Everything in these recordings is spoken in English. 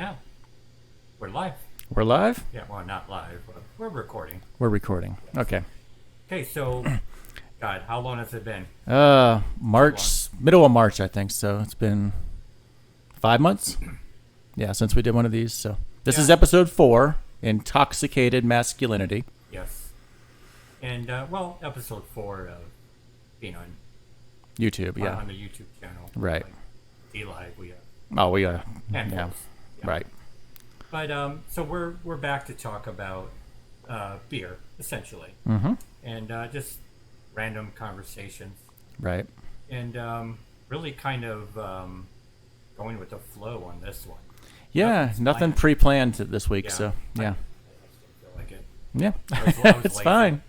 Yeah, we're live. We're live? Yeah, well, not live, but we're recording. We're recording. Okay. Okay, so, God, how long has it been? March, middle of March, I think. So it's been 5 months. Yeah, since we did one of these. So this is episode 4, Intoxicated Masculinity. Yes. And, well, episode 4 of being on YouTube, yeah. on the YouTube channel. Right. Like, D-Live, we have Oh, we got handfuls. Yeah. Right. But, so we're back to talk about beer, essentially. Mm-hmm. And just random conversations. Right. And really kind of going with the flow on this one. Yeah, nothing pre-planned this week, Yeah. so yeah. I just don't feel like it. Yeah, I was it's lazy. fine.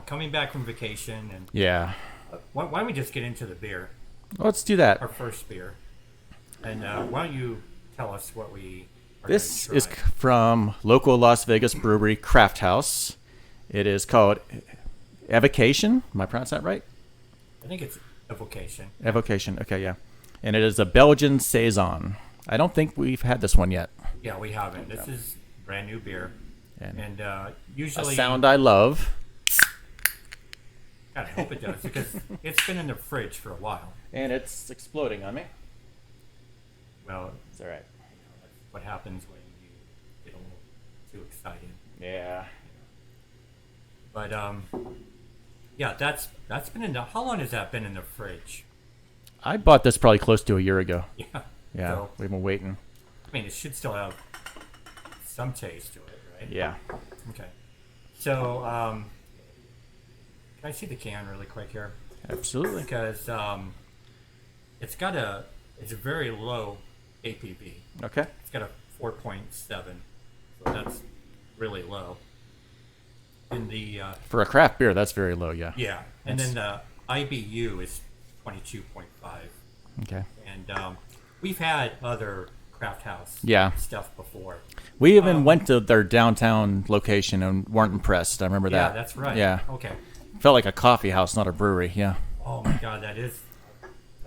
Coming back from vacation, and Yeah. why don't we just get into the beer, Let's do that. our first beer, and why don't you tell us what we are This gonna is try. from local Las Vegas brewery Craft House. It is called Evocation. Am I pronouncing that right? I think it's Evocation. Evocation. Okay, yeah. And it is a Belgian Saison. I don't think we've had this one yet. Yeah, we haven't. This is brand new beer, and A usually, sound I love. God, I hope it does because it's been in the fridge for a while. And it's exploding on me. Well, It's all right. that's what happens when you get a little too excited. Yeah. But yeah, that's been in the. How long has that been in the fridge? I bought this probably close to a year ago. Yeah. Yeah, So, we've been waiting. I mean, it should still have some taste to it, right? Yeah. Okay. So, can I see the can really quick here? Absolutely. Because it's a very low APV. Okay. It's got a 4.7, so that's really low. In the For a craft beer, that's very low, yeah. yeah, and then the IBU is 22.5, Okay. and we've had other craft house Yeah. stuff before. We even went to their downtown location and weren't impressed. I remember Yeah, that. that's right. Yeah. Okay. Felt like a coffee house, not a brewery. Yeah. Oh my God, that's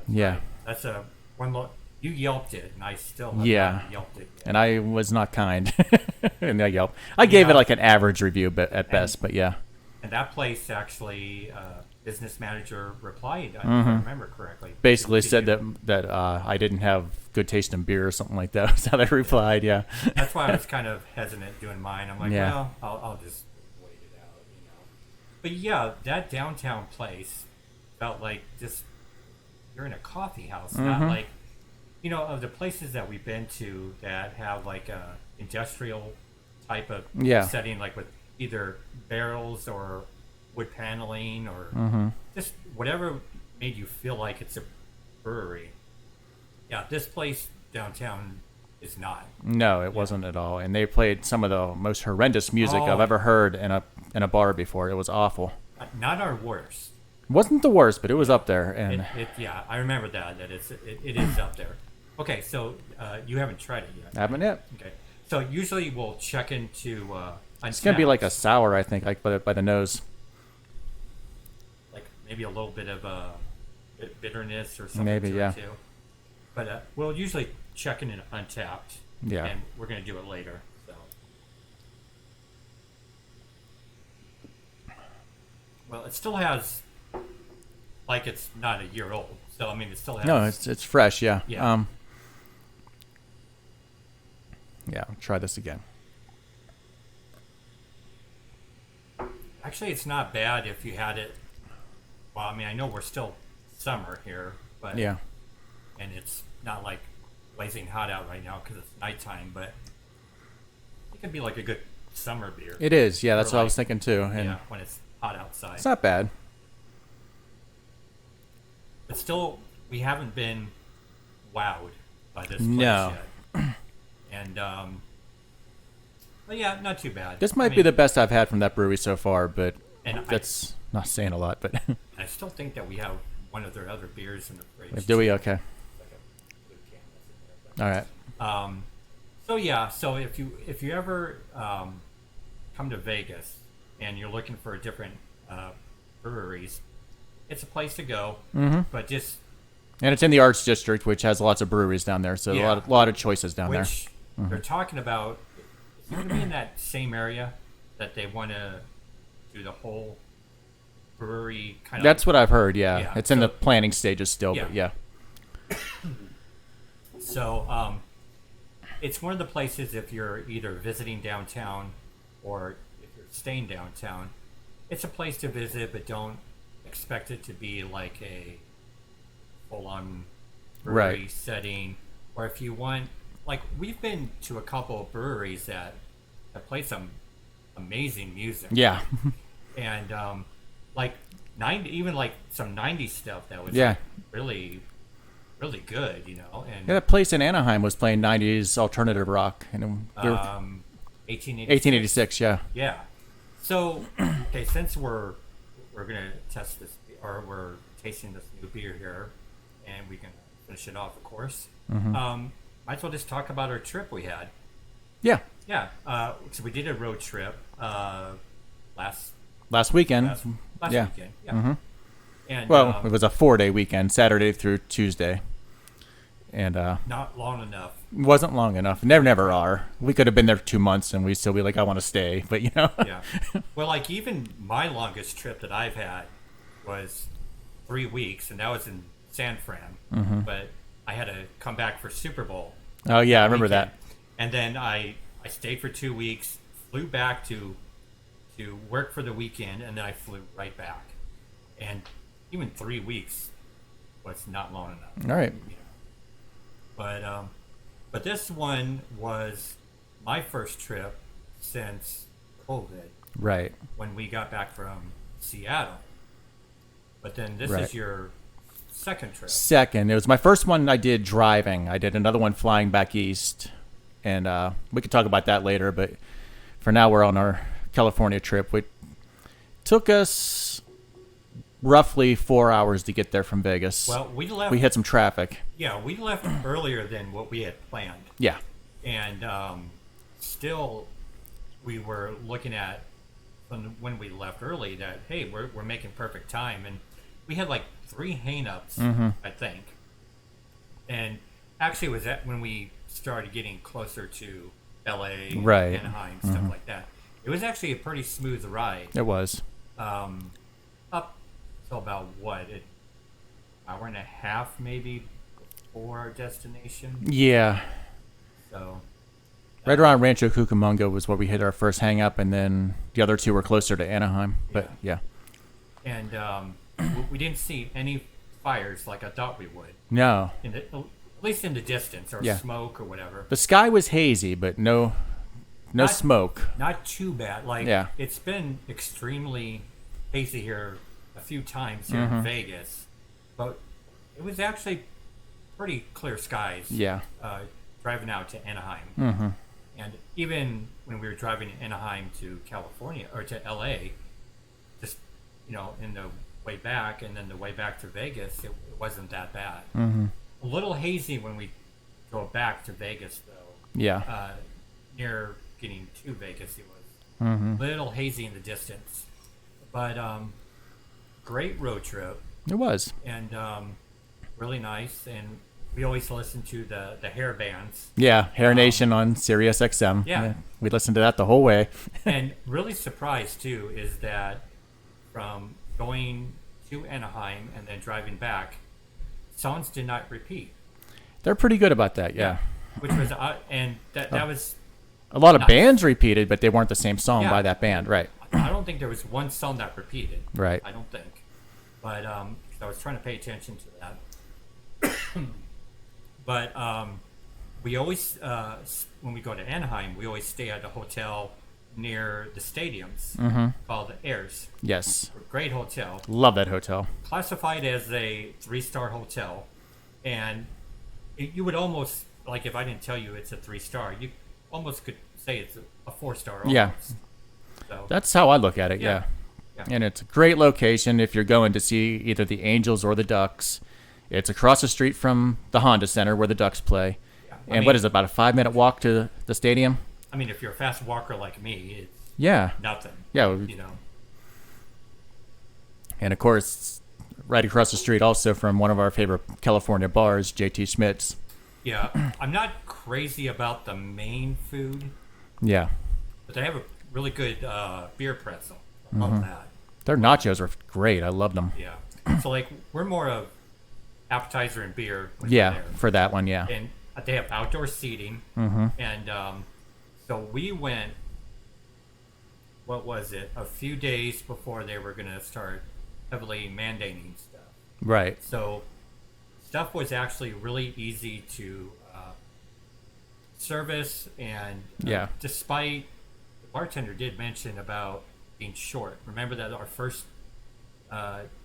Yeah. right. That's a one. You Yelped it, and I still have Yeah. not Yelped it yet. And I was not kind in the Yelp. I gave it like an average review, but at best. But yeah. And that place actually, business manager replied, if I remember correctly. Basically Did said you- that I didn't have good taste in beer or something like that. That's how they replied. Yeah. That's why I was kind of hesitant doing mine. I'm like, Yeah. well, I'll just wait it out, But yeah, that downtown place felt like just you're in a coffee house, not like, of the places that we've been to that have like a industrial type of Yeah. setting, like with either barrels or wood paneling or just whatever made you feel like it's a brewery. Yeah, this place downtown is not. No, it wasn't at all. And they played some of the most horrendous music Oh. I've ever heard in a bar before. It was awful. Not our worst. Wasn't the worst, but it was up there. And Yeah, I remember that it is up there. Okay, so you haven't tried it yet. haven't yet. Okay, so usually we'll check into. It's gonna be like a sour, I think, like by the nose. like maybe a little bit of bitterness or something. Maybe, to it yeah. Too. But we'll usually check in Untapped. Yeah. And we're gonna do it later. So. Well, it still has. Like it's not a year old, so I mean it still has. No, it's fresh. Yeah. Yeah. Yeah. Try this again. Actually, it's not bad if you had it. Well, I mean, I know we're still summer here, but Yeah. and it's not like blazing hot out right now because it's nighttime, but it could be like a good summer beer. It is. Yeah, that's Or what I was like- thinking too. And Yeah, when it's hot outside. it's not bad. But still, we haven't been wowed by this place No. yet. And but yeah, not too bad. This might be the best I've had from that brewery so far, but And that's not saying a lot. But I still think that we have one of their other beers in the fridge. do we? too. Okay. Like a blue can that's in there, but- All right. So yeah, so if you ever come to Vegas and you're looking for different breweries, it's a place to go. Mm-hmm. But just And it's in the Arts District, which has lots of breweries down there, so Yeah. a lot of choices down there. Which they're talking about. It's going to be in that same area that they want to do the whole brewery kind of. That's what I've heard. Yeah, Yeah, it's in so- the planning stages still, but Yeah. yeah. So it's one of the places if you're either visiting downtown or if you're staying downtown, it's a place to visit, but don't expect it to be like a full-on brewery Right. setting. Or if you want, like we've been to a couple of breweries that play some amazing music. Yeah. And like even like some 90s stuff that was Yeah. like, really really good, you know. And Yeah, that place in Anaheim was playing 90s alternative rock. And they were 1886. 1886, yeah. Yeah. So, okay, since we're gonna test this, or we're tasting this new beer here, and we can finish it off, of course. Might as well just talk about our trip we had. Yeah. Yeah. So we did a road trip last Last weekend. last Yeah. weekend. Yeah. And Well, it was a 4-day weekend, Saturday through Tuesday. And not long enough. it wasn't long enough. Never are. We could have been there 2 months and we'd still be like, I want to stay. But, you know. Yeah. Well, like even my longest trip that I've had was 3 weeks, and that was in San Fran. But I had to come back for Super Bowl. Oh, yeah, I remember weekend. that. And then I stayed for 2 weeks, flew back to work for the weekend, and then I flew right back. And even 3 weeks was not long enough. All right. But this one was my first trip since COVID, Right. when we got back from Seattle. But then this Right. is your second trip. Second, it was my first one I did driving. I did another one flying back east. And we could talk about that later. But for now, we're on our California trip. It took us roughly 4 hours to get there from Vegas. Well, we left. We hit some traffic. Yeah, we left earlier than what we had planned, Yeah. and still, we were looking at when we left early that hey, we're making perfect time, and we had like 3 hang-ups, I think, and actually it was that when we started getting closer to LA, Right. Anaheim, stuff like that. It was actually a pretty smooth ride. It was. Up till about what, an hour and a half maybe before our destination. Yeah. So Right around Rancho Cucamonga was where we hit our first hang up, and then the other 2 were closer to Anaheim. But yeah. and we didn't see any fires like I thought we would. No. At least in the distance, or Yeah. smoke or whatever. The sky was hazy, but no Not- smoke. Not too bad. Like Yeah. it's been extremely hazy here a few times here in Vegas, but it was actually pretty clear skies. Yeah. Driving out to Anaheim, and even when we were driving to Anaheim to California or to LA, just in the way back and then the way back to Vegas, it wasn't that bad. A little hazy when we drove back to Vegas though. Yeah. Near getting to Vegas, it was a little hazy in the distance, but great road trip It was. and really nice. And we always listen to the hair bands, Yeah. Hair Nation on Sirius XM. Yeah. We listened to that the whole way. and really surprised too is that from going to Anaheim and then driving back, songs did not repeat, They're pretty good about that. Yeah. which was and that was. A lot of Nice. bands repeated, but they weren't the same song Yeah. by that band. Right. I don't think there was one song that repeated. Right. I don't think. But 'cause I was trying to pay attention to that. But we always, when we go to Anaheim, we always stay at a hotel near the stadiums called the Airs. Yes. Great hotel. Love that hotel. Classified as a 3-star hotel. And you would almost, like if I didn't tell you it's a 3-star, you almost could say it's a 4-star. Yeah. Almost. So, That's how I look at it. Yeah. Yeah. Yeah. And it's a great location if you're going to see either the Angels or the Ducks. It's across the street from the Honda Center where the Ducks play. yeah. And what is it, about a 5-minute walk to the stadium? I mean, if you're a fast walker like me, it's Yeah. nothing. Yeah. You know. And of course, right across the street also from one of our favorite California bars, JT Schmitz. Yeah, I'm not crazy about the main food, Yeah. but they have a really good beer pretzel. I love that. Their nachos are great. I love them. Yeah. So, like, we're more of appetizer and beer. When Yeah, we're there. for that one, yeah. And they have outdoor seating. And so we went, what was it, a few days before they were going to start heavily mandating stuff. Right. So stuff was actually really easy to service, and Yeah. despite the bartender did mention about being short. Remember that our first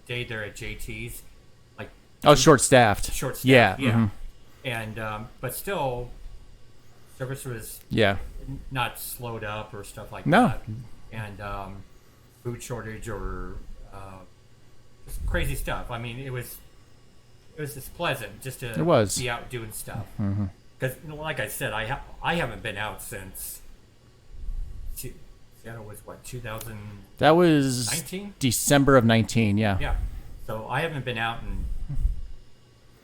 day there at JT's, like Oh, short-staffed. short staff, Yeah. yeah, and but still, service was Yeah. not slowed up or stuff like No. that, and food shortage or just crazy stuff. I mean, it was just pleasant just to It was. be out doing stuff. Because, like I said, I haven't been out since Seattle was what 2019. That was December of 19, yeah. Yeah, so I haven't been out in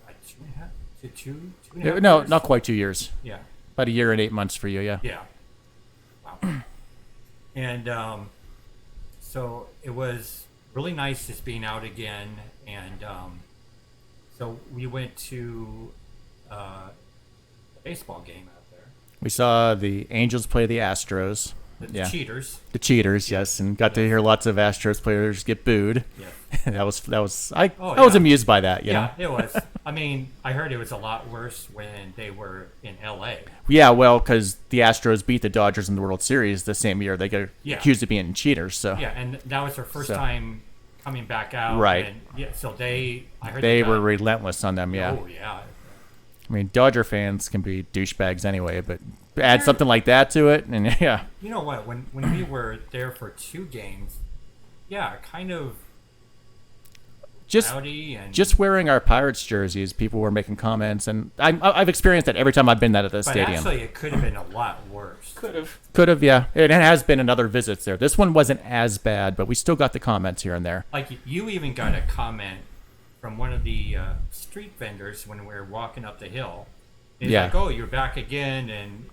like two and a half No, years? not quite 2 years. Yeah. About a year and 8 months for you, yeah. Yeah. Wow. And so it was really nice just being out again. And so we went to a baseball game out there. We saw the Angels play the Astros. The Cheaters. The Cheaters, yes, and got to hear lots of Astros players get booed. Yeah. I was yeah. amused by that, you know. Yeah, it was. I mean, I heard it was a lot worse when they were in LA. Yeah, well, because the Astros beat the Dodgers in the World Series the same year. They got accused of being cheaters. So yeah, and that was their first time coming back out. Right. And yeah, so I heard they were relentless on them. Yeah. Oh yeah. I mean, Dodger fans can be douchebags anyway, but add something like that to it, and yeah. You know what? When we were there for 2 games, yeah, kind of rowdy and just wearing our Pirates jerseys, people were making comments, and I've experienced that every time I've been at the stadium. Actually, it could have been a lot worse. Could have, yeah. It has been in other visits there. This one wasn't as bad, but we still got the comments here and there. Like, you even got a comment from one of the street vendors when we were walking up the hill. He's like, "Oh, you're back again," and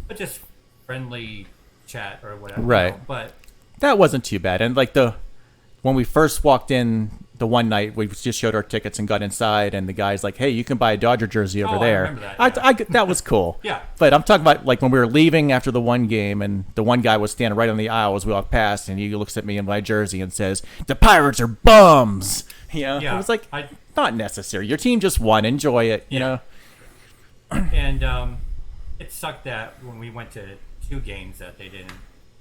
but just friendly chat or whatever. Right. You know, but that wasn't too bad. And like when we first walked in the one night, we just showed our tickets and got inside, and the guy's like, "Hey, you can buy a Dodger jersey over there." I remember that. That was cool. Yeah. But I'm talking about like when we were leaving after the one game, and the one guy was standing right on the aisle as we walked past, and he looks at me in my jersey and says, "The Pirates are bums." Yeah. It was like not necessary. Your team just won. Enjoy it. You know. And it sucked that when we went to 2 games that they didn't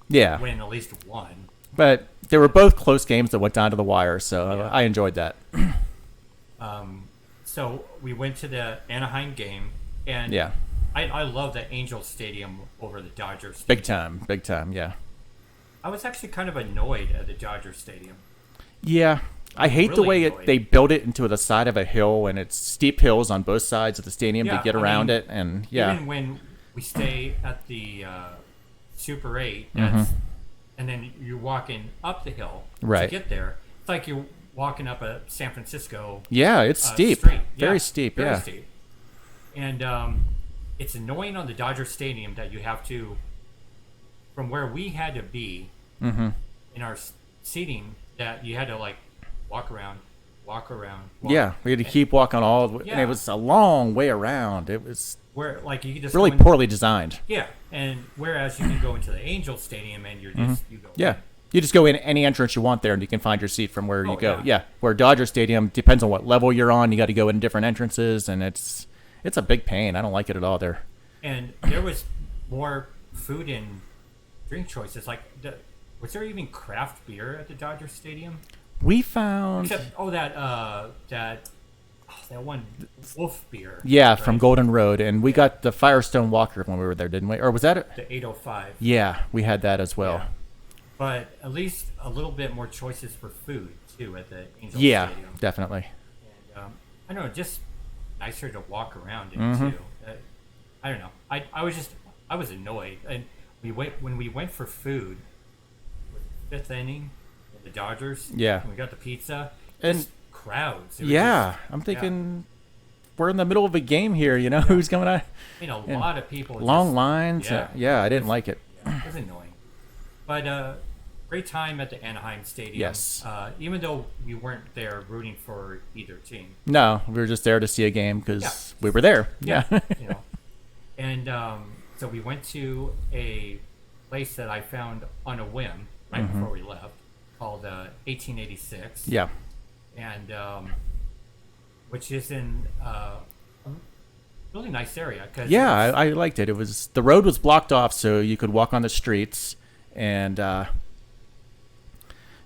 win at least one. But they were both close games that went down to the wire, so I enjoyed that. So we went to the Anaheim game, and I love the Angels Stadium over the Dodgers Stadium. Big time, yeah. I was actually kind of annoyed at the Dodgers Stadium. Yeah. I hate the way they built it into the side of a hill, and it's steep hills on both sides of the stadium to get around it. And even when we stay at the Super 8, and then you're walking up the hill to get there, it's like you're walking up a San Francisco. Yeah, it's steep, very steep. Very steep. And it's annoying on the Dodger Stadium that you have to, from where we had to be in our seating, that you had to like walk around. Yeah, we had to keep walking all the way, and it was a long way around. It was where like you could just really poorly designed. Yeah, and whereas you can go into the Angels Stadium and you're just you go. Yeah, you just go in any entrance you want there, and you can find your seat from where you go. Yeah, where Dodger Stadium depends on what level you're on. You got to go in different entrances, and it's a big pain. I don't like it at all there. And there was more food and drink choices. Like, was there even craft beer at the Dodger Stadium? We found that one Wolf beer. Yeah, right? From Golden Road, and we got the Firestone Walker when we were there, didn't we? Or was that the 805? Yeah, we had that as well. Yeah. But at least a little bit more choices for food too at the Angels Stadium. Yeah, definitely. And I don't know, just nicer to walk around in too. I don't know. I was annoyed, and when we went for food, 5th inning. The Dodgers. Yeah. And we got the pizza. And just crowds. It was Yeah, just- I'm thinking we're in the middle of a game here. You know, who's going on? a lot of people. Long just, lines. Yeah. I didn't like it. Yeah, it was annoying. But great time at the Anaheim Stadium. Yes. Even though we weren't there rooting for either team. No, we were just there to see a game because Yeah. we were there. Yeah. Yeah. And so we went to a place that I found on a whim right before we left called 1886. Yeah. And which is in a really nice area. Cause Yeah, I liked it. It was the road was blocked off, so you could walk on the streets, and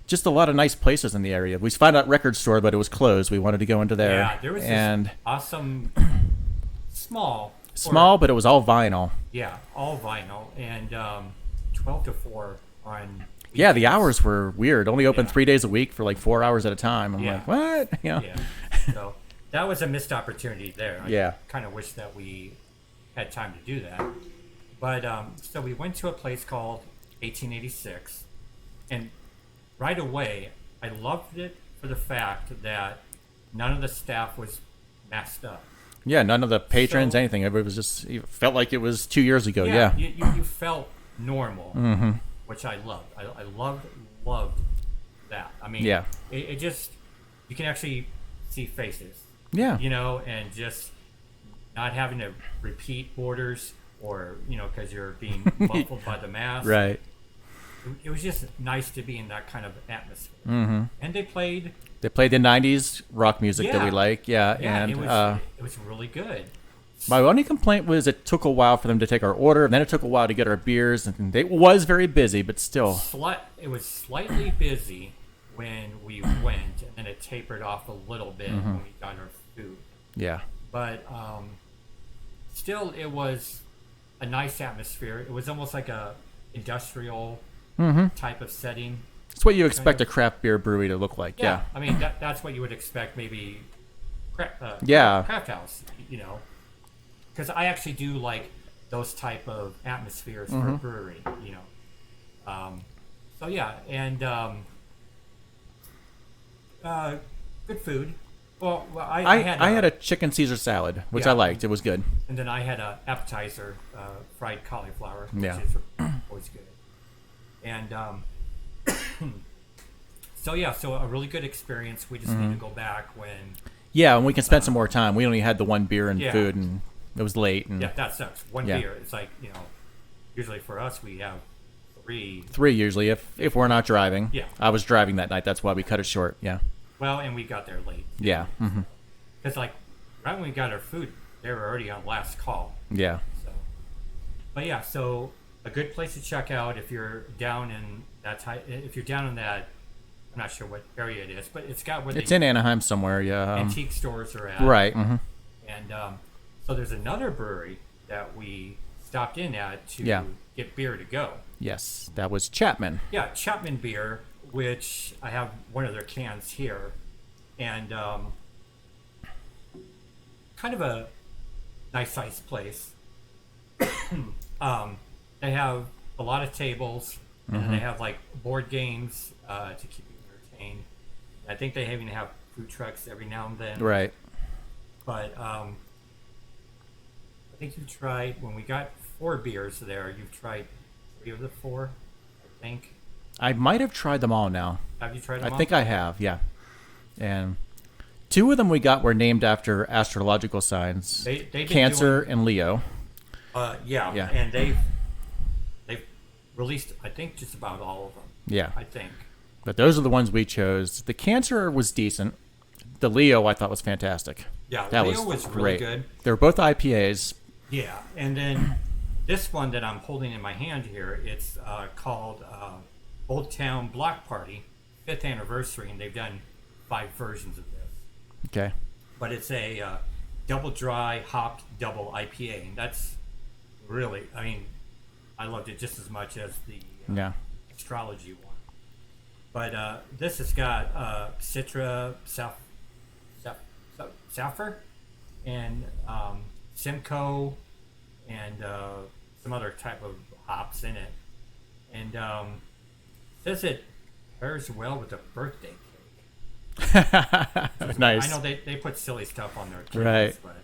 just a lot of nice places in the area. We found out record store, but it was closed. We wanted to go into there. Yeah, there was this awesome small, but it was all vinyl. Yeah, all vinyl, and 12 to 4 on. Yeah, the weekends. hours were weird. Only open Yeah. 3 days a week for like 4 hours at a time. I'm Yeah. like, what? You know? Yeah, so that was a missed opportunity there. I kind of wish that we had time to do that. But so we went to a place called 1886, and right away I loved it for the fact that none of the staff was masked up. Yeah, none of the patrons, So- anything. It was just it felt like it was 2 years ago. Yeah. You felt normal, which I loved. I loved that. I mean, Yeah. it just you can actually see faces. Yeah. And just not having to repeat orders or because you're being muffled by the mask. Right. It was just nice to be in that kind of atmosphere. Mm-hmm. And they played. They played the 90s rock music that we Yeah. like. Yeah. Yeah, And it was really good. my only complaint was it took a while for them to take our order, and then it took a while to get our beers, and it was very busy, but still. It was slightly busy when we went, and then it tapered off a little bit when we got our food. Yeah. But still, it was a nice atmosphere. It was almost like a industrial type of setting. It's what you expect a craft beer brewery to look like. Yeah. I mean, that's what you would expect, maybe. Yeah. Craft house, because I actually do like those type of atmospheres for a brewery, So yeah, and good food. Well, I had a chicken Caesar salad, which Yeah. I liked. It was good. and then I had a appetizer, fried cauliflower, which Yeah. is always good. And so a really good experience. We just need to go back when. Yeah, and we can spend some more time. We only had the one beer and Yeah. food, and it was late. And Yeah, that sucks. One Yeah. beer. It's like usually for us we have 3. 3 usually, if we're not driving. Yeah. I was driving that night. That's why we cut it short. Yeah. Well, and we got there late. Yeah. Because right when we got our food, they were already on last call. Yeah. So, but yeah, so a good place to check out if you're down in that if you're down in that, I'm not sure what area it is, but it's got where It's the in Anaheim somewhere. Yeah. antique stores are at. Right. And so there's another brewery that we stopped in at to Yeah. get beer to go. Yes, that was Chapman. Yeah, Chapman Beer, which I have one of their cans here, and kind of a nice sized place. They have a lot of tables, and then they have like board games to keep you entertained. I think they even have food trucks every now and then. Right. But I think you've tried, when we got 4 beers there, you've tried 3 of the 4, I think. I might have tried them all now. Have you tried them I all? think I have. Yeah. And 2 of them we got were named after astrological signs: They've been Cancer and Leo. Yeah, Yeah. and they've released, I think, just about all of them. Yeah. I think. But those are the ones we chose. The Cancer was decent. The Leo I thought was fantastic. Yeah, That Leo was was great. really good. They were both IPAs. Yeah, and then this one that I'm holding in my hand here, it's called Old Town Block Party, 5th anniversary, and they've done 5 versions of this. Okay. But it's a double dry hopped double IPA, and that's really, I mean, I loved it just as much as the Yeah. astrology one. But this has got Citra, Sapphire, and Simcoe, and some other type of hops in it. And says it pairs well with a birthday cake. Nice. I know they put silly stuff on their cans, Right. but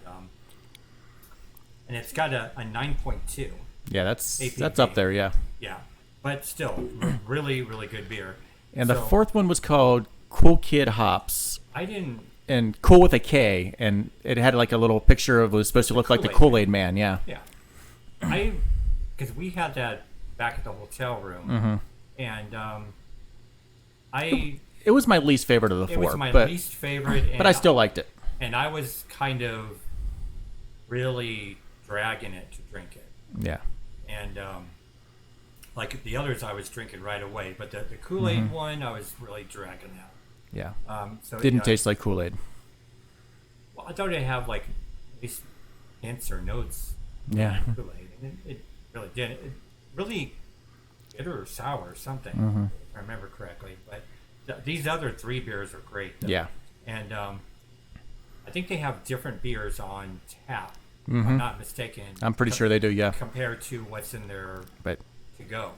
and it's got a 9.2. Yeah, that's APV. up there. Yeah. Yeah, but still, really, really good beer. And the So, fourth one was called Cool Kid Hops. I didn't. And cool with a K, and it had like a little picture of it was supposed to look like the Kool-Aid Man. Yeah. Yeah, because we had that back at the hotel room, and It was my least favorite of the it four. was my but, least favorite, and but I still liked it. And I was kind of really dragging it to drink it. Yeah. And like the others, I was drinking right away, but the Kool-Aid one, I was really dragging out. Yeah. So Didn't taste like Kool-Aid. Well, I thought it'd have like at least hints or notes. Yeah. Of Kool-Aid, and it really didn't. It really bitter or sour or something, if I remember correctly. But these other three beers are great. Though. Yeah. And I think they have different beers on tap. If I'm not mistaken. I'm pretty sure they do. Yeah. Compared to what's in there But to go.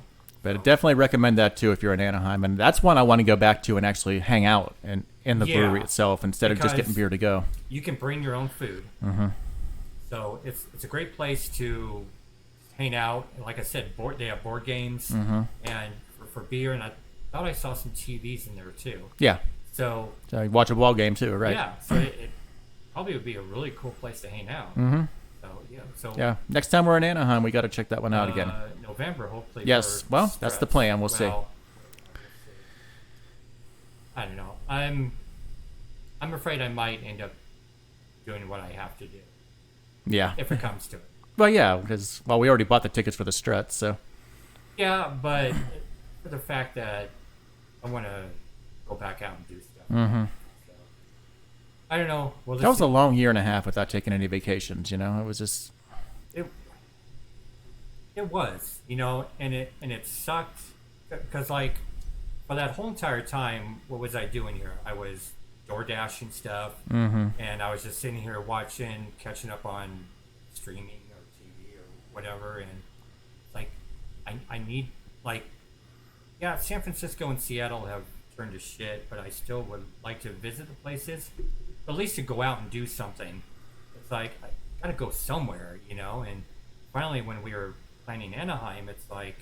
I definitely recommend that too if you're in Anaheim, and that's one I want to go back to and actually hang out in the brewery itself instead of just getting beer to go. You can bring your own food. So it's a great place to hang out. Like I said, they have board games and for beer, and I thought I saw some TVs in there too. Yeah. So you watch a ball game too, right? Yeah. So it probably would be a really cool place to hang out. So yeah. Next time we're in Anaheim, we got to check that one out again. November, hopefully. Yes. Well, that's the plan. We'll see. I don't know. I'm afraid I might end up doing what I have to do. Yeah. If it comes to it. Well, yeah, because we already bought the tickets for the Struts, so. Yeah, but for the fact that I want to go back out and do stuff. So, I don't know. Well, that was a long year and a half without taking any vacations. It was just. It was, and it sucked because like for that whole entire time, what was I doing here? I was door dashing stuff, and I was just sitting here catching up on streaming or TV or whatever, and like I need San Francisco and Seattle have turned to shit, but I still would like to visit the places, at least to go out and do something. It's like I gotta go somewhere, and finally when we were planning Anaheim, it's like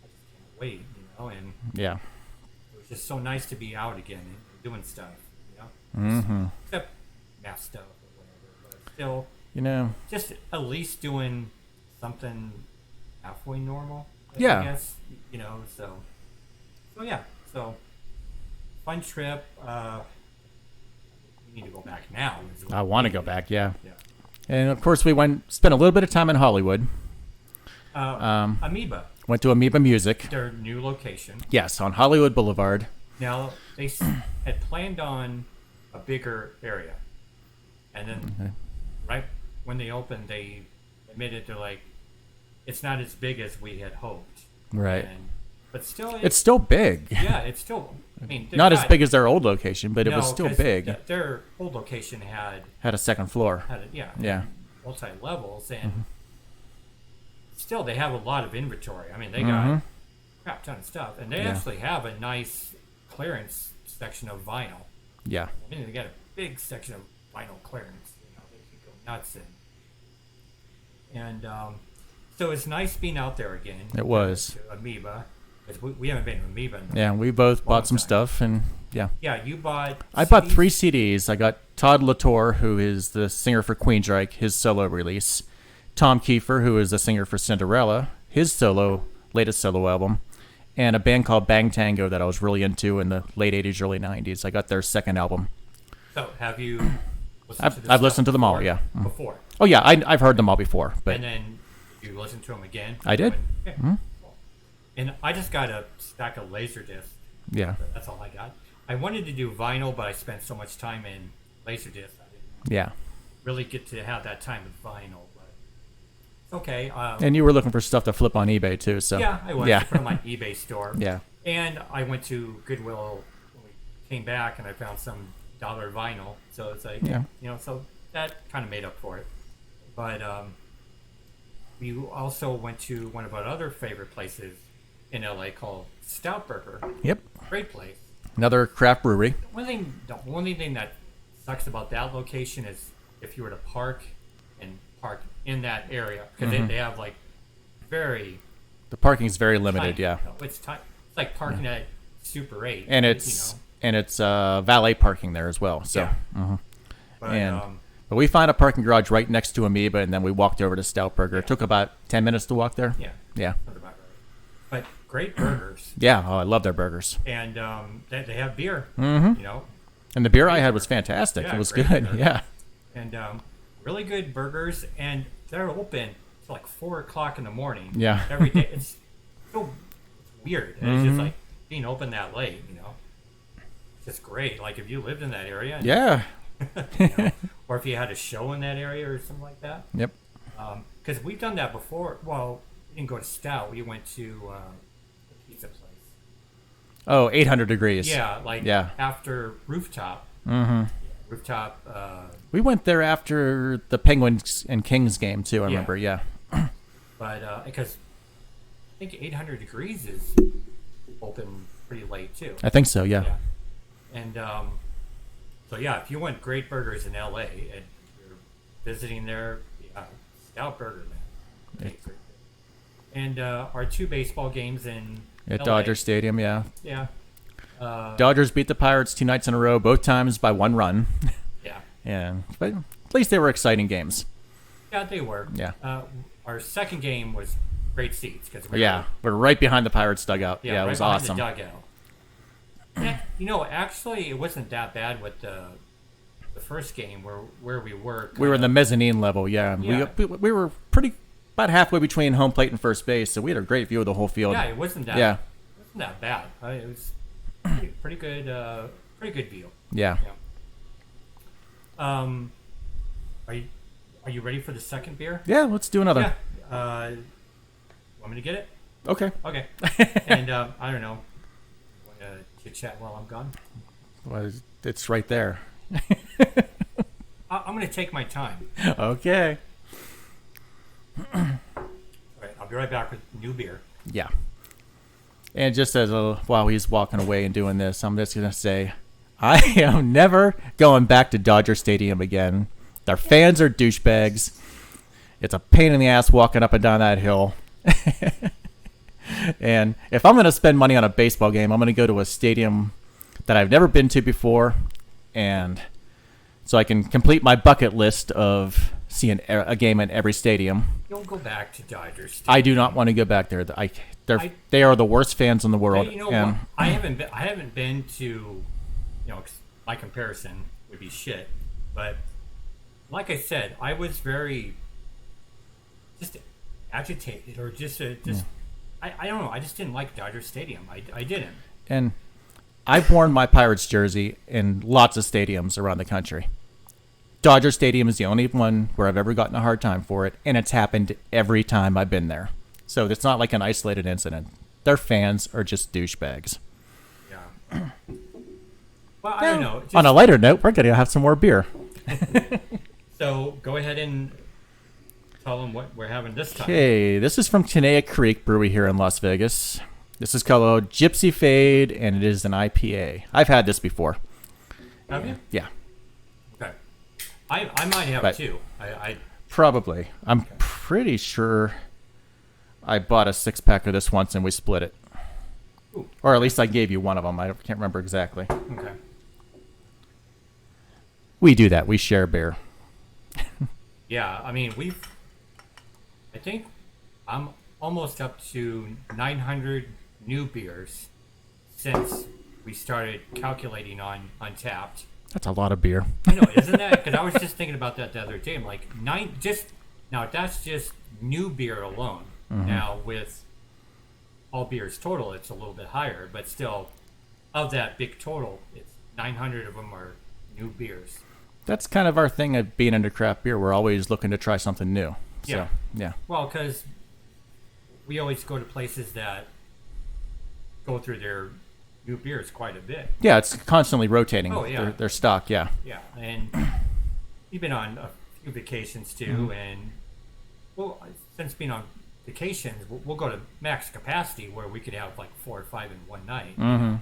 I just can't wait, and yeah, it was just so nice to be out again and doing stuff, except math stuff or whatever, but still, just at least doing something halfway normal. I guess, so fun trip. We need to go back now. I want to go back, yeah. Yeah. And of course, we spent a little bit of time in Hollywood. Amoeba. Went to Amoeba Music. Their new location. Yes, on Hollywood Boulevard. Now, they had planned on a bigger area. And then right when they opened, they admitted they're like, it's not as big as we had hoped. Right. But still... It's still big. Yeah, it's still... not as big as their old location, but it was still big. Their old location had a second floor. Yeah. Multi-levels, and still they have a lot of inventory. They got a crap ton of stuff, and they actually have a nice clearance section of vinyl. Yeah. They got a big section of vinyl clearance. They could go nuts in. And so it's nice being out there again. It was. To Amoeba. Because we haven't been to Amoeba. We both bought some stuff, and Yeah, you bought... I bought 3 CDs. I got Todd Latour, who is the singer for Queensryche, his solo release. Tom Kiefer, who is the singer for Cinderella, his latest solo album. And a band called Bang Tango that I was really into in the late 80s, early 90s. I got their second album. So, have you listened to this I've listened to them all, before? yeah. Before? Oh, yeah, I've heard them all before. But And then you listened to them again? I did. Yeah. Cool. And I just got a stack of Laserdisc. Yeah. That's all I got. I wanted to do vinyl, but I spent so much time in Laserdisc. I didn't really get to have that time with vinyl. But it's okay. And you were looking for stuff to flip on eBay, too. So yeah, I was. Yeah. I put it on my eBay store. Yeah. And I went to Goodwill when we came back, and I found some dollar vinyl. So it's like, so that kind of made up for it. But we also went to one of our other favorite places in LA called Stout Burger. Yep. Great place. Another craft brewery. The only thing that sucks about that location is if you were to park in that area, because they have like very. The parking is very limited. Tiny, Yeah. It's tight. It's like parking at Super 8. And it's valet parking there as well. So. Yeah. But we found a parking garage right next to Amoeba, and then we walked over to Stout Burger. Yeah. It took about 10 minutes to walk there. Yeah. Yeah. That's about right. But great burgers. Yeah. Oh, I love their burgers. And they have beer. Mm-hmm. You know. And the beer I had was fantastic. Yeah, it was great good. beer. Yeah. And really good burgers, and they're open till like 4 o'clock in the morning. Yeah. Every day. It's so weird. And it's just like being open that late. You know. It's just great. Like if you lived in that area. Yeah. You know, or if you had a show in that area or something like that. Yep. Because we've done that before. Well, we didn't go to Stout. We went to a pizza place. Oh, 800 degrees. Yeah, like after Rooftop. Mm-hmm. Rooftop. We went there after the Penguins and Kings game, too, I remember. Yeah. But because I think 800 degrees is open pretty late, too. I think so, yeah. And so, yeah, if you want great burgers in L.A. and you're visiting there, Stout Burger, man. And our 2 baseball games in At LA. Dodger Stadium, yeah. Yeah. Dodgers beat the Pirates 2 nights in a row, both times by 1 run. Yeah. Yeah. But at least they were exciting games. Yeah, they were. Yeah. Our second game was great seats. We're right behind the Pirates dugout. Yeah, right it was behind awesome. The dugout. And, actually, it wasn't that bad with the first game where we were. We were in the mezzanine level, yeah. We were about halfway between home plate and first base, so we had a great view of the whole field. Yeah, it wasn't that. Yeah. It wasn't that bad. It was pretty good. Pretty good view. Yeah. Are you ready for the second beer? Yeah, let's do another. Yeah. Want me to get it? Okay. Okay. And I don't know. Want to chit chat while I'm gone? Well, it's right there. I'm going to take my time. Okay. All right, I'll be right back with new beer. Yeah. And just while he's walking away and doing this, I'm just going to say, I am never going back to Dodger Stadium again. Their fans are douchebags. It's a pain in the ass walking up and down that hill. And if I'm going to spend money on a baseball game, I'm going to go to a stadium that I've never been to before, and so I can complete my bucket list of seeing a game at every stadium. Don't go back to Dodger Stadium. I do not want to go back there. They are the worst fans in the world. You know what? I haven't been to, my comparison would be shit, but like I said, I was very just agitated or I don't know. I just didn't like Dodger Stadium. I didn't. And I've worn my Pirates jersey in lots of stadiums around the country. Dodger Stadium is the only one where I've ever gotten a hard time for it, and it's happened every time I've been there. So it's not like an isolated incident. Their fans are just douchebags. Yeah. Well, I don't know. On a lighter note, we're going to have some more beer. So go ahead and tell them what we're having this time. Okay, this is from Tenaya Creek Brewery here in Las Vegas. This is called Gypsy Fade, and it is an IPA. I've had this before. Have you? Yeah. Okay. I might have too. Probably. I'm pretty sure I bought a 6-pack of this once and we split it. Ooh. Or at least I gave you one of them. I can't remember exactly. Okay. We do that. We share beer. Yeah, I mean, I think I'm almost up to 900 new beers since we started calculating on Untapped. That's a lot of beer. I know, isn't that? Because I was just thinking about that the other day. I'm like, now that's just new beer alone. Mm-hmm. Now with all beers total, it's a little bit higher, but still, of that big total, it's 900 of them are new beers. That's kind of our thing of being into craft beer. We're always looking to try something new. So, yeah. Well, because we always go to places that go through their new beers quite a bit. Yeah, it's constantly rotating. Oh, yeah. Their stock, yeah. Yeah, and we've been on a few vacations too, Mm-hmm. and since being on vacations, we'll go to max capacity where we could have like 4 or 5 in one night. Mm-hmm.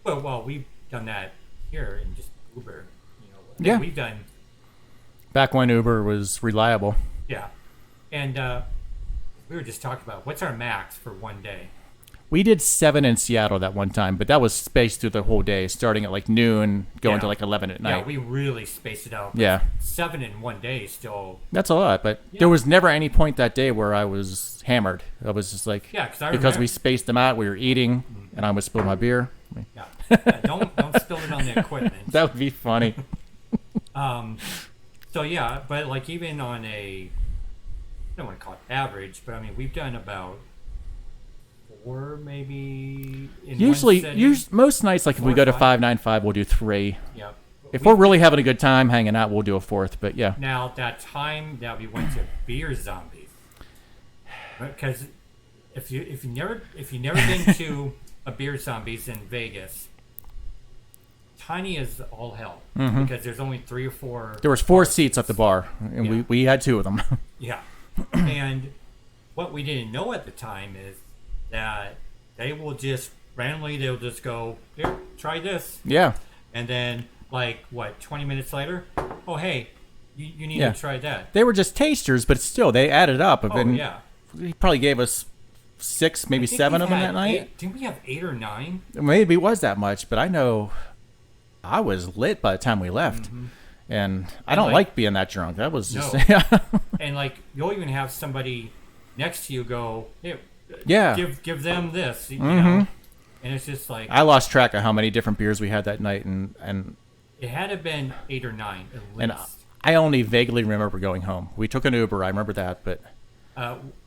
Well, we've done that here in just Uber. Yeah. We've done, Back when Uber was reliable. yeah. And we were just talking about what's our max for one day. We did 7 in Seattle that one time, but that was spaced through the whole day, starting at like noon, going to like 11 at night. Yeah, we really spaced it out. Yeah. 7 in one day is still. That's a lot, but there was never any point that day where I was hammered. I was just like, because we spaced them out, we were eating, and I would spill my beer. Yeah. Don't spill it on the equipment. That would be funny. So yeah, but like even on a, I don't want to call it average, but I mean we've done about 4 maybe in Usually, one setting. most nights, like if we go to 595, we'll do 3. Yeah. If we're really having a good time hanging out, we'll do a 4th. But yeah. Now that time that we went to Beer Zombies, because if you never been to a Beer Zombies in Vegas, tiny as all hell because there's only 3 or 4. There was 4 seats at the bar, and we had 2 of them. Yeah, and what we didn't know at the time is that they will just randomly they'll just go, here, try this. Yeah. And then like 20 minutes later, oh hey, you need to try that. They were just tasters, but still they added up. Yeah. He probably gave us 6, maybe 7 of them that night. Didn't we have 8 or 9? Maybe it was that much, but I know I was lit by the time we left. And I don't like being that drunk. That was just And like you'll even have somebody next to you go, hey, give them this, you know? And it's just like I lost track of how many different beers we had that night, and it had to have been 8 or 9 at least. And I only vaguely remember going home. We took an Uber, I remember that, but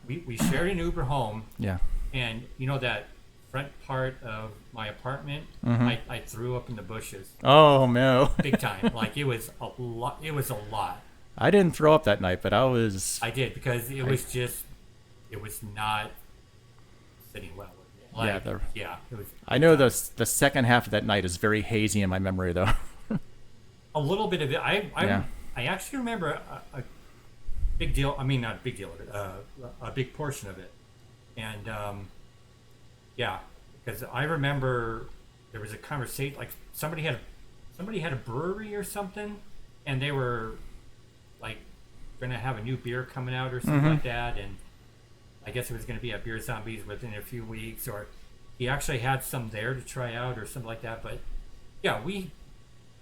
we shared an Uber home. Yeah. And you know that front part of my apartment, I threw up in the bushes. Oh no. Big time. Like it was a lot. I didn't throw up that night, but I did because it was not sitting well with me. Like, it was. I know the second half of that night is very hazy in my memory, though. A little bit of it. I actually remember a big deal. I mean, not a big deal of it. A big portion of it, and because I remember there was a conversation. Like somebody had a brewery or something, and they were like going to have a new beer coming out or something like that, and I guess it was going to be at Beer Zombies within a few weeks, or he actually had some there to try out or something like that. But yeah, we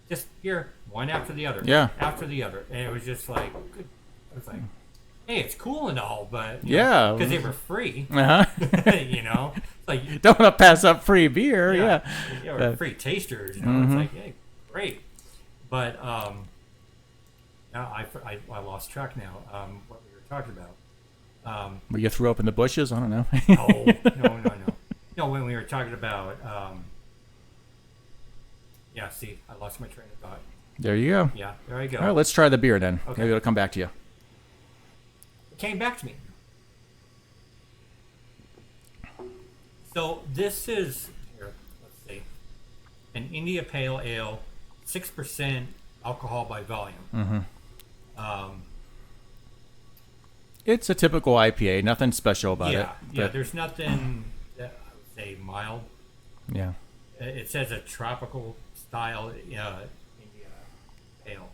just here one after the other, after the other, and it was just like, good. I was like, hey, it's cool and all, but because they were free, you know, like don't want to pass up free beer, or free tasters, you know, it's like, hey, great, but now I lost track now. What we were talking about. Where you threw up in the bushes? I don't know. No, when we were talking about, see, I lost my train of thought. There you go. Yeah, there I go. All right, let's try the beer then. Okay. Maybe it'll come back to you. It came back to me. So this is, here, let's see, an India Pale Ale, 6% alcohol by volume. It's a typical IPA, nothing special about it. Yeah, there's nothing, I would say, mild. Yeah. It says a tropical style India Pale Ale.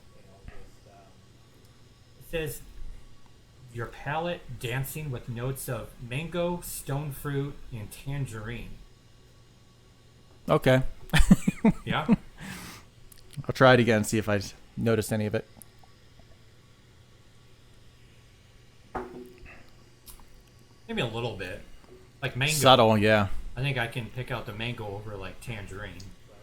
It says, your palate dancing with notes of mango, stone fruit, and tangerine. Okay. Yeah? I'll try it again, see if I noticed any of it. Maybe a little bit. Like mango. Subtle, yeah. I think I can pick out the mango over like tangerine. But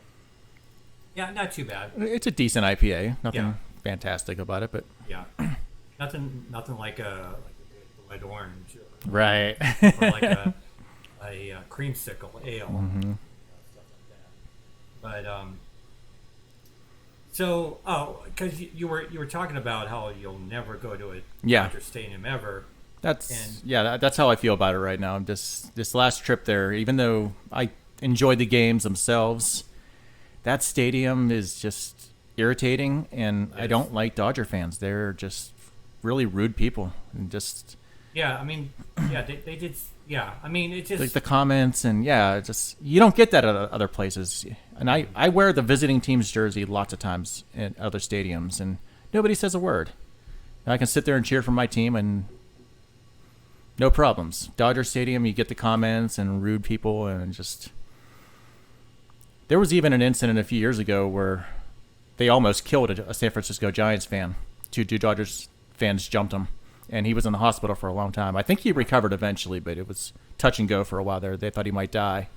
yeah, not too bad. It's a decent IPA. Nothing fantastic about it, but yeah. Nothing like a good blood orange. Right. Or like a creamsicle ale. Stuff like that. But so because you were talking about how you'll never go to a Dodger Stadium ever. That's how I feel about it right now. This last trip there, even though I enjoyed the games themselves, that stadium is just irritating, and I don't like Dodger fans. They're just really rude people, and just Yeah, I mean, yeah, they did. Yeah, I mean, it just Like the comments and just you don't get that at other places. And I wear the visiting team's jersey lots of times in other stadiums, and nobody says a word. And I can sit there and cheer for my team, and no problems. Dodger Stadium, you get the comments and rude people, and just there was even an incident a few years ago where they almost killed a San Francisco Giants fan. Two Dodgers fans jumped him, and he was in the hospital for a long time. I think he recovered eventually, but it was touch and go for a while there. They thought he might die.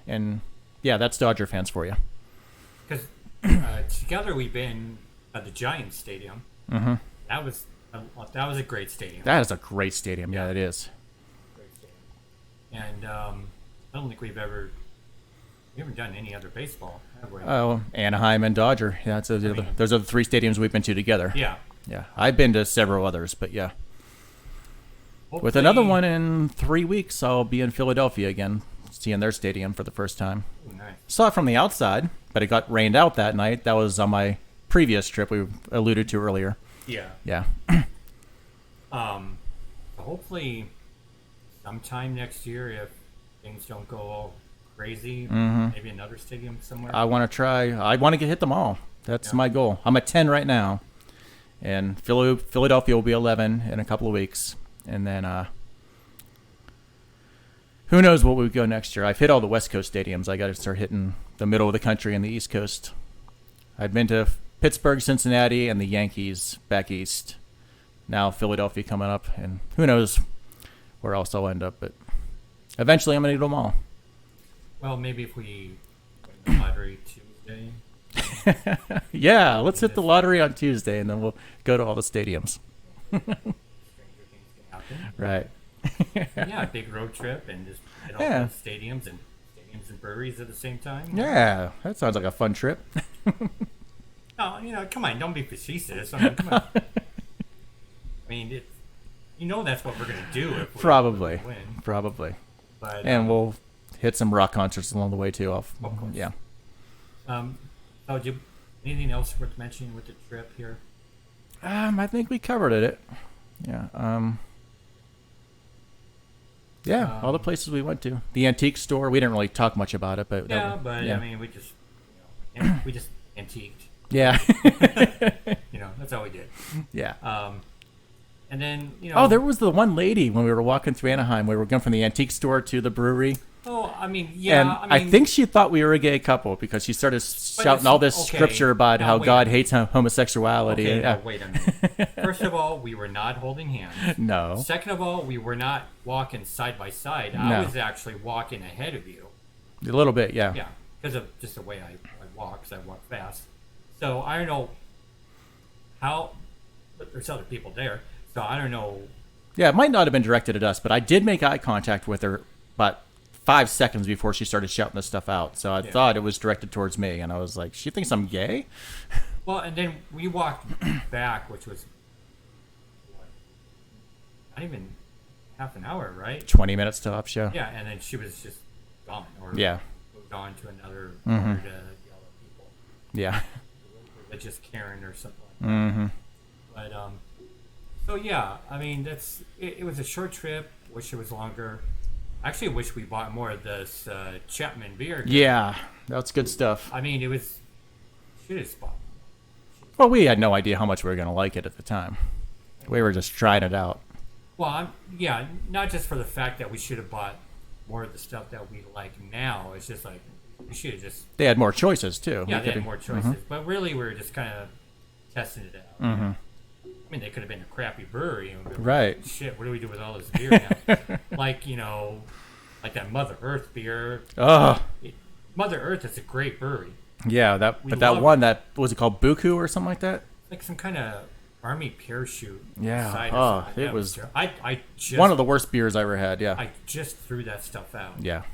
And, yeah, that's Dodger fans for you. because together we've been at the Giants Stadium. Mm-hmm. That was a great stadium. That is a great stadium. Yeah, it is. Great stadium. And I don't think we haven't done any other baseball, have we? Oh, Anaheim and Dodger. Yeah, those are the three stadiums we've been to together. Yeah. Yeah, I've been to several others, but yeah. Hopefully, With another one in 3 weeks, I'll be in Philadelphia again, seeing their stadium for the first time. Ooh, nice. Saw it from the outside, but it got rained out that night. That was on my previous trip we alluded to earlier. Yeah. Yeah. Hopefully, sometime next year, if things don't go all crazy, maybe another stadium somewhere. I want to try. I want to hit them all. That's my goal. I'm at 10 right now. And Philadelphia will be 11 in a couple of weeks. And then who knows what we go next year. I've hit all the West Coast stadiums. I got to start hitting the middle of the country and the East Coast. I've been to Pittsburgh, Cincinnati, and the Yankees back east. Now Philadelphia coming up. And who knows where else I'll end up. But eventually I'm going to do them all. Well, maybe if we win the lottery Tuesday. Yeah, let's hit the lottery on Tuesday, and then we'll go to all the stadiums. Stranger things can happen. Right. Yeah, a big road trip and just hit all Yeah. the stadiums and breweries at the same time. Yeah, that sounds like a fun trip. No, come on, don't be facetious. I mean, come on. I mean, that's what we're gonna do if we Probably. win. Probably. But And we'll hit some rock concerts along the way, too. Of course. Yeah. Anything else worth mentioning with the trip here? I think we covered it. Yeah. All the places we went to. The antique store, we didn't really talk much about it, but I mean, we just antiqued. Yeah. That's all we did. Yeah. And then Oh, there was the one lady when we were walking through Anaheim. We were going from the antique store to the brewery. Oh, I mean, yeah. And I think she thought we were a gay couple because she started shouting all this scripture about how God hates homosexuality. Okay, Yeah. no, wait a minute. First of all, we were not holding hands. No. Second of all, we were not walking side by side. No. I was actually walking ahead of you. A little bit, yeah. Yeah, because of just the way I walk, because I walk fast. So I don't know how, but there's other people there. So I don't know. Yeah, it might not have been directed at us, but I did make eye contact with her about 5 seconds before she started shouting this stuff out. So I thought it was directed towards me, and I was like, she thinks I'm gay? Well, and then we walked back, which was not even half an hour, right? 20 minutes tops, yeah. Yeah, and then she was just gone, or Yeah. moved on to another bar to yell at people. Yeah. Religious Karen or something like that. Mm-hmm. But so yeah, I mean it was a short trip. Wish it was longer. I actually wish we bought more of this Chapman Beer. Yeah, that's good stuff. I mean, it was should have bought. Well, we had no idea how much we were going to like it at the time. We were just trying it out. Well, not just for the fact that we should have bought more of the stuff that we like now. It's just like we should have just. They had more choices too. Yeah, they had more choices, but really we were just kind of testing it out. Mm-hmm. I mean, they could have been a crappy brewery. And Right. Like, shit, what do we do with all this beer now? like that Mother Earth beer. Oh. Mother Earth is a great brewery. Yeah, that one that was it called Buku or something like that? Like some kind of army parachute. Yeah. cider Oh, something. it That was I just one of the worst beers I ever had. Yeah. I just threw that stuff out. Yeah.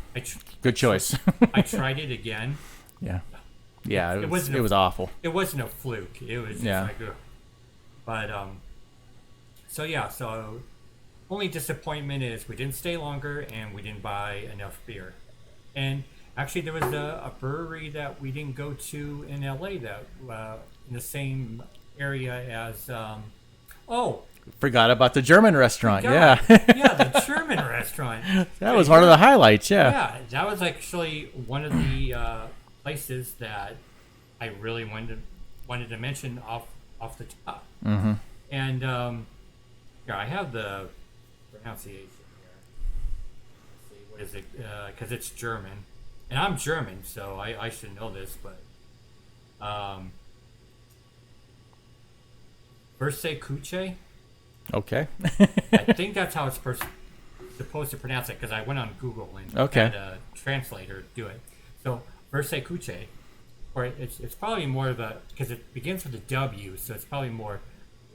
Good choice. I tried it again. Yeah. Yeah. It was wasn't awful. It wasn't a fluke. It was just like, ugh. But so only disappointment is we didn't stay longer and we didn't buy enough beer. And actually, there was a brewery that we didn't go to in LA that in the same area as Forgot about the German restaurant. God, Yeah. yeah, the German restaurant. That was one of the highlights. Yeah. Yeah, that was actually one of the places that I really wanted to mention off the top. Mm-hmm. And here I have the pronunciation here. Let's see, what is it? Because it's German, and I'm German, so I should know this, but Verse Okay. I think that's how it's supposed to pronounce it, because I went on Google and had a translator do it. So Verse or it's probably more of a, because it begins with a W, so it's probably more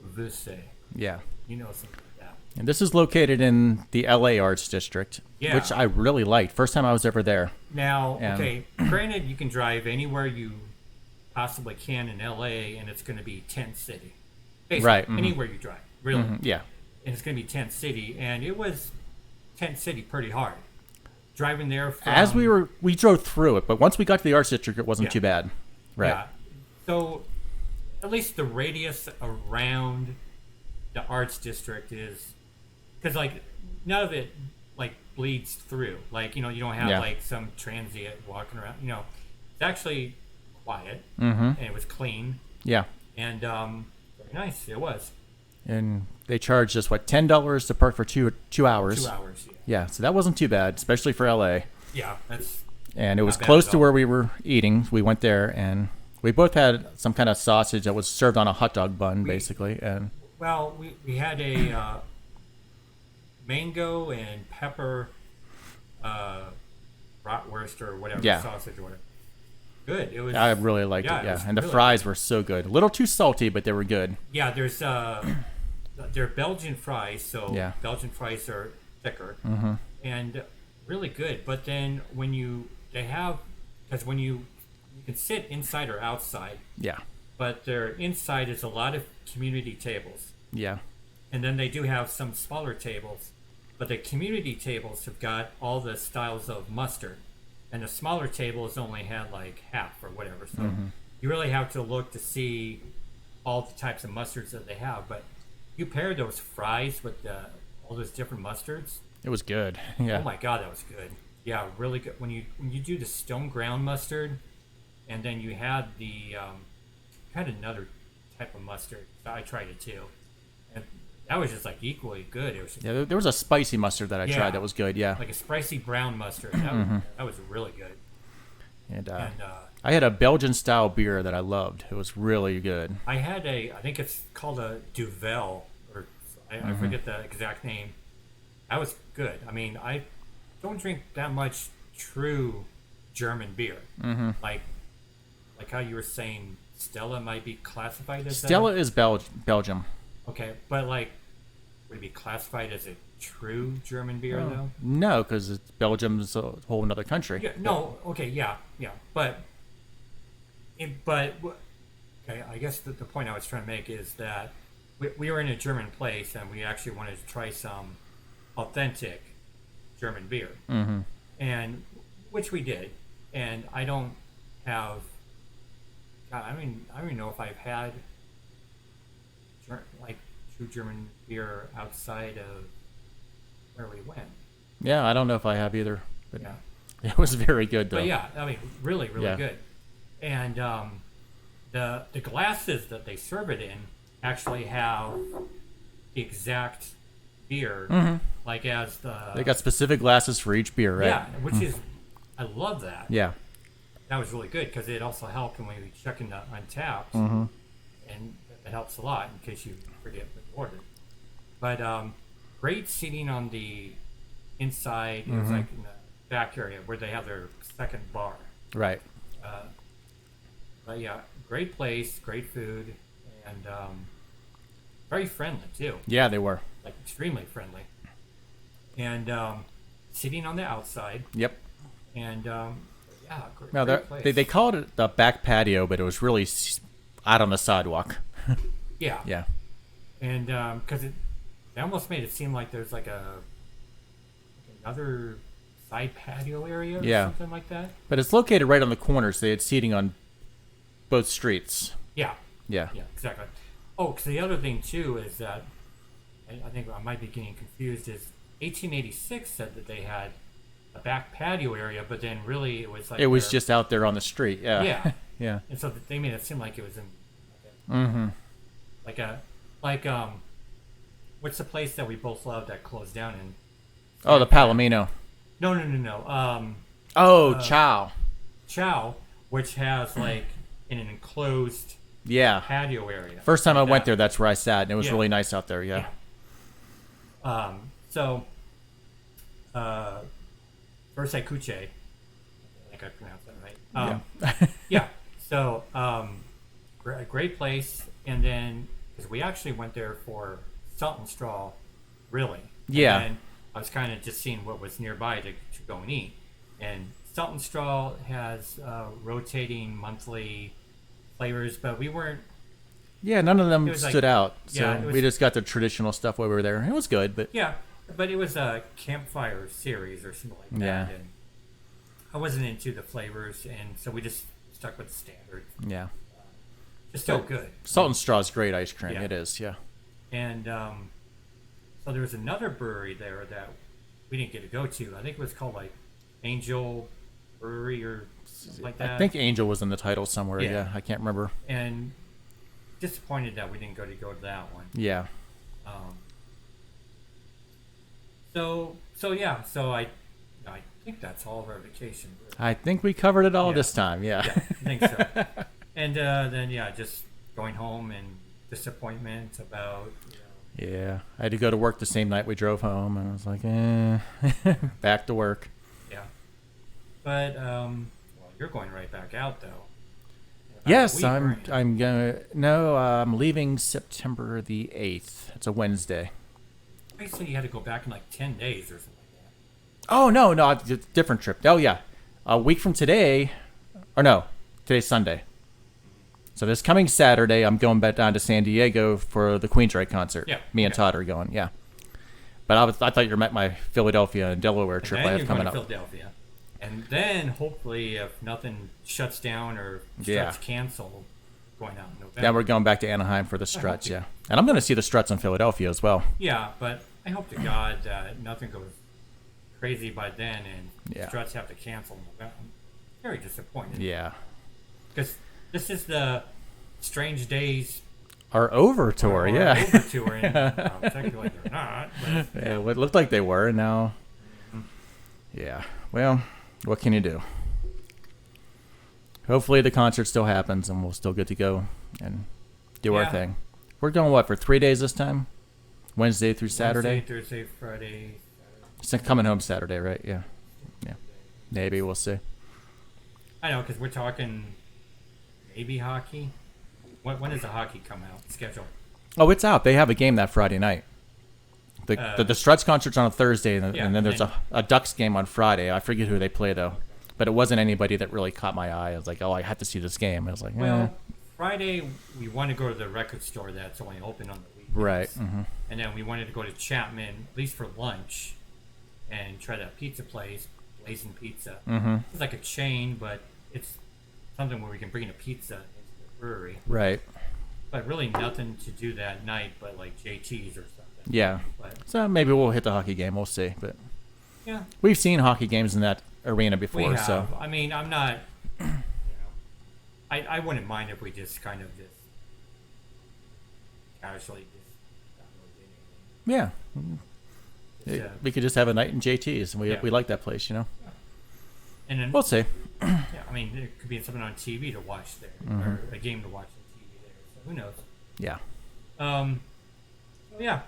Verse. Yeah. You know, something like that. And this is located in the LA Arts District, which I really liked. First time I was ever there. Now, okay, granted, you can drive anywhere you possibly can in LA, and it's going to be tent city. Basically, right. Anywhere you drive, really. Yeah. And it's going to be tent city, and it was tent city pretty hard. Driving there from... we drove through it, but once we got to the Arts District, it wasn't too bad. Right. Yeah. So, at least the radius around the Arts District is... Because, like, none of it, like, bleeds through. Like, you know, you don't have, like, some transient walking around. You know, it's actually quiet, and it was clean. Yeah. And, very nice. It was. And they charged us, what, $10 to park for 2 hours? 2 hours, yeah. Yeah, so that wasn't too bad, especially for LA. Yeah, that's... And it was close to where we were eating. We went there, and we both had some kind of sausage that was served on a hot dog bun, basically. And well, we had a mango and pepper bratwurst or whatever, sausage or whatever. Good. It was. I really liked it. Yeah, and the fries were so good. A little too salty, but they were good. Yeah, there's they're Belgian fries, so Belgian fries are thicker and really good. But then when you can sit inside or outside. Yeah. But their inside is a lot of community tables. Yeah. And then they do have some smaller tables, but the community tables have got all the styles of mustard. And the smaller tables only had like half or whatever. So you really have to look to see all the types of mustards that they have. But you pair those fries with all those different mustards. It was good. Yeah. Oh my God, that was good. Yeah, really good. When you do the stone ground mustard, and then you had the had another type of mustard. I tried it too, and that was just like equally good. It was there was a spicy mustard that I tried that was good. Yeah, like a spicy brown mustard. That was really good. And I had a Belgian style beer that I loved. It was really good. I had I think it's called a Duvel, or I forget the exact name. That was good. I mean, I don't drink that much true German beer. Like how you were saying Stella might be classified as Stella is Belgium. Okay, but like, would it be classified as a true German beer though? No, because Belgium's a whole another country. Yeah, no, okay, yeah, but okay, I guess the point I was trying to make is that we were in a German place and we actually wanted to try some authentic German beer, and which we did. And I don't have. God, I don't even know if I've had like true German beer outside of where we went. Yeah, I don't know if I have either. But it was very good though. But yeah, I mean, really good. And the glasses that they serve it in actually have the exact beer, like as they got specific glasses for each beer, right? Yeah, which is, I love that. Yeah, that was really good because it also helped when we check into Untapped, and it helps a lot in case you forget what you ordered. But great seating on the inside. It was like in the back area where they have their second bar. Right. But yeah, great place, great food, and very friendly too. Yeah, they were. Like extremely friendly. And sitting on the outside. Yep. And great place. They called it the back patio, but it was really out on the sidewalk. Yeah. Yeah. And because they almost made it seem like there's like another side patio area or something like that. But it's located right on the corner, so they had seating on both streets. Yeah. Yeah. Yeah, exactly. Oh, because the other thing too is that I think I might be getting confused, is 1886 said that they had a back patio area, but then really it was like It was just out there on the street. Yeah. yeah, Yeah. and so they made it seem like it was in Mm-hmm. like what's the place that we both love that closed down in? Oh, the Palomino. No. Chow. Chow, which has like an enclosed Yeah. patio area. First time I like went that. there, that's where I sat, and it was Yeah. really nice out there. Yeah. So, Versailles Kuche, I think I pronounced that right. Yeah. So, great place. And then, because we actually went there for Salt and Straw, really. Yeah. And then I was kind of just seeing what was nearby to go and eat. And Salt and Straw has rotating monthly flavors, but we weren't. Yeah, none of them It was stood like- out. So yeah, it was- we just got the traditional stuff while we were there. It was good, but Yeah, but it was a campfire series or something like that. Yeah. And I wasn't into the flavors, and so we just stuck with the standard. yeah. Just so good. Salt and Straw is great ice cream. Yeah. It is, yeah. And so there was another brewery there that we didn't get to go to. I think it was called like Angel Brewery or something like that. I think Angel was in the title somewhere. Yeah. Yeah, I can't remember. And disappointed that we didn't go to that one. Yeah. So yeah. So I think that's all of our vacation. I think we covered it all Yeah. this time. Yeah. Yeah, I think so. And then just going home and disappointment about Yeah. I had to go to work the same night we drove home, and I was like, back to work. yeah. But you're going right back out though. About a Yes, week, I'm. right? I'm gonna. No, I'm leaving September the 8th. It's a Wednesday. Basically, you had to go back in like 10 days or something like Oh no, it's a different trip. Oh yeah, a week from today, or no, today's Sunday. So this coming Saturday, I'm going back down to San Diego for the Queensryche concert. Yeah, Me and okay. Todd are going. Yeah, but I thought you were at my Philadelphia and Delaware that. trip And I then have you're going coming to up. Philadelphia. And then hopefully, if nothing shuts down or Yeah. starts canceled, going out in November. Then we're going back to Anaheim for the Struts. Yeah, and I'm going to see the Struts in Philadelphia as well. Yeah, but I hope to God that nothing goes crazy by then and Yeah. Struts have to cancel in November. I'm very disappointed. Yeah, Because this is the Strange Days our over tour. or Yeah, over tour, and technically they're not. But yeah, well, it looked like they were. And now, yeah. Well, what can you do? Hopefully the concert still happens and we'll still get to go and do our Yeah. thing. We're going what for 3 days this time? Wednesday through Saturday. Wednesday, Thursday, Friday. So coming home Saturday, right? Yeah. Yeah. Maybe we'll see. I know, because we're talking maybe hockey. When does the hockey come out? Schedule. Oh, it's out. They have a game that Friday night. The Struts concert's on a Thursday, and, Yeah, and then there's and- a Ducks game on Friday. I forget who they play though, but it wasn't anybody that really caught my eye. I was like, oh, I have to see this game. I was like, Well, Friday we want to go to the record store that's only open on the weekends. right. Mm-hmm. And then we wanted to go to Chapman, at least for lunch, and try that pizza place, Blazing Pizza. Mm-hmm. It's like a chain, but it's something where we can bring a pizza into the brewery. Right. But really nothing to do that night but like JT's or something. Yeah. But So maybe we'll hit the hockey game. We'll see. But yeah, we've seen hockey games in that arena we before. have. So I mean, I'm not, I wouldn't mind if we just kind of just casually just yeah, Just, we could just have a night in JT's, and Yeah. we like that place, you know. and then We'll see. yeah, I mean, there could be something on TV to watch there, Mm-hmm. or a game to watch on TV there. So who knows? Yeah. Yeah.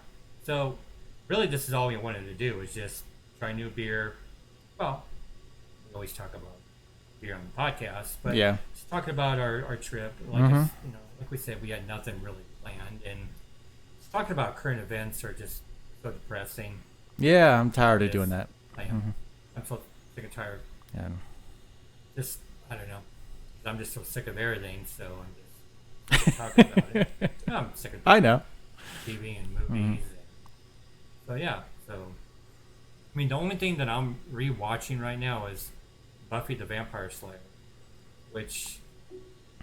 So really, this is all we wanted to do was just try new beer. Well, we always talk about beer on the podcast, but Yeah. just talking about our trip. Like Mhm. like we said, we had nothing really planned, and just talking about current events are just so depressing. Yeah, I'm tired of It doing is. that. I am. I'm so sick and tired. Yeah. Just I don't know. I'm just so sick of everything. So I'm just talking about it. I'm sick of I know. TV and movies. And, so yeah, so I mean, the only thing that I'm rewatching right now is Buffy the Vampire Slayer, which